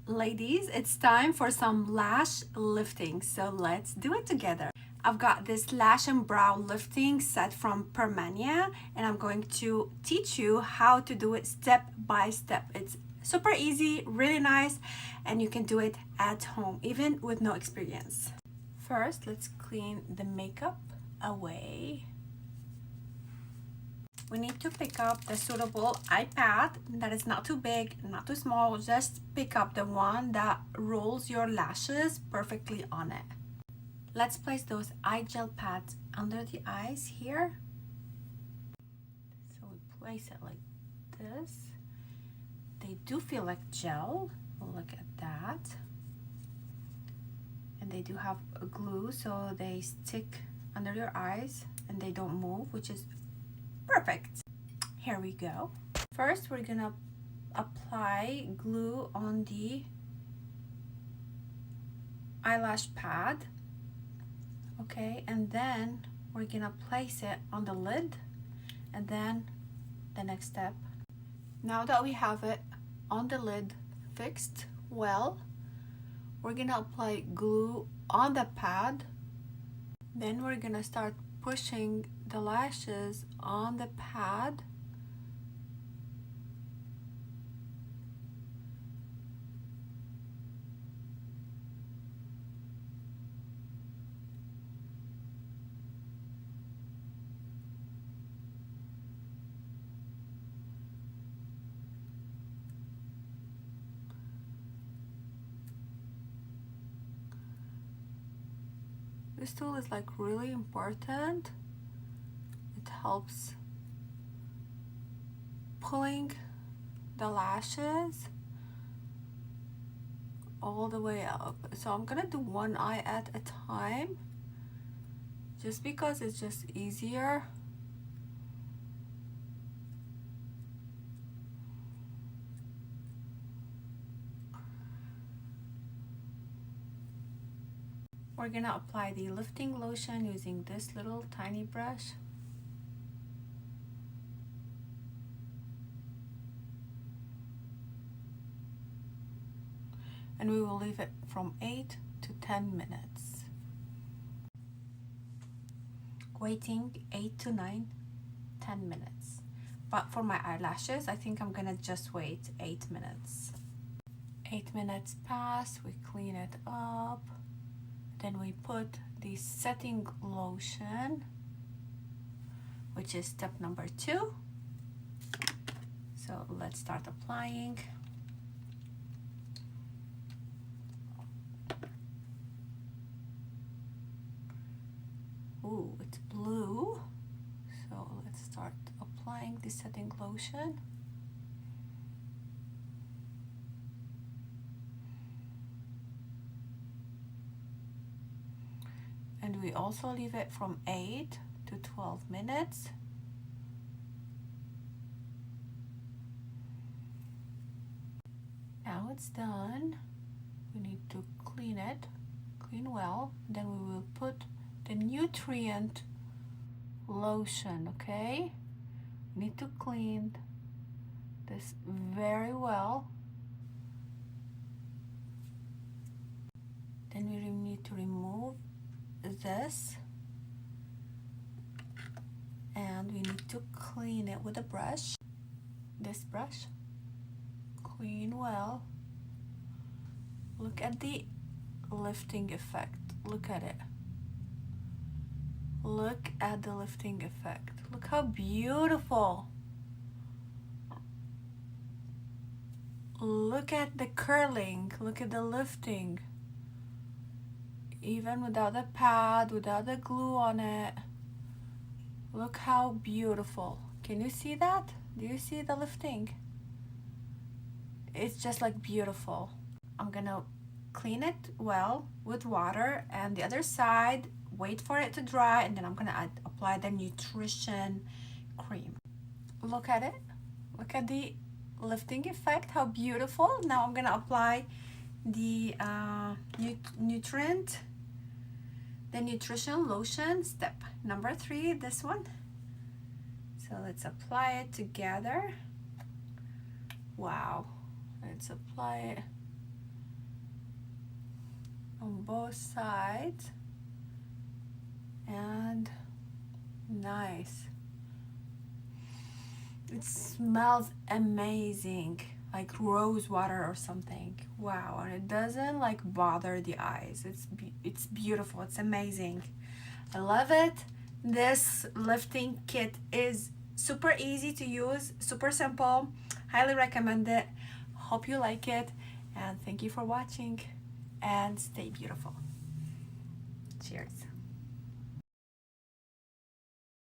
Ladies, it's time for some lash lifting, so let's do it together. I've got this lash and brow lifting set from PERMANIA, and I'm going to teach you how to do it step by step. It's super easy, really nice, and you can do it at home, even with no experience. First, let's clean the makeup away. We need to pick up the suitable iPad that is not too big, not too small. Just pick up the one that rolls your lashes perfectly on it. Let's place those eye gel pads under the eyes here. So we place it like this. They do feel like gel. Look at that. And they do have a glue, so they stick under your eyes and they don't move, which is perfect. Here we go. First, we're gonna apply glue on the eyelash pad. Okay, and then we're gonna place it on the lid, and then the next step. Now that we have it on the lid fixed well, we're gonna apply glue on the pad. Then we're gonna start pushing the lashes on the pad. This tool is like really important. It helps pulling the lashes all the way up. So I'm gonna do one eye at a time just because it's just easier. We're gonna apply the lifting lotion using this little tiny brush. And we will leave it from 8 to 10 minutes. Waiting 8 to 9, 10 minutes. But for my eyelashes, I think I'm gonna just wait 8 minutes. 8 minutes pass, we clean it up. Then we put the setting lotion, which is step number 2. So let's start applying. Ooh, it's blue. So let's start applying the setting lotion. And we also leave it from 8 to 12 minutes. Now it's done. We need to clean it, clean well. Then we will put the nutrient lotion, okay? We need to clean this very well. Then we need to remove this, and we need to clean it with a brush. This brush, clean well. Look at the lifting effect. Look at it. Look at the lifting effect. Look how beautiful. Look at the curling. Look at the lifting. Even without the pad, without the glue on it. Look how beautiful. Can you see that? Do you see the lifting? It's just like beautiful. I'm gonna clean it well with water, and the other side, wait for it to dry, and then I'm gonna apply the nutrition cream. Look at it. Look at the lifting effect, how beautiful. Now I'm gonna apply the nutrition lotion, step number 3, this one. So let's apply it together. Wow, let's apply it on both sides. And nice. It smells amazing, like rose water or something. Wow, and it doesn't like bother the eyes. It's beautiful. It's amazing. I love it. This lifting kit is super easy to use, super simple. Highly recommend it. Hope you like it, and thank you for watching, and stay beautiful. Cheers.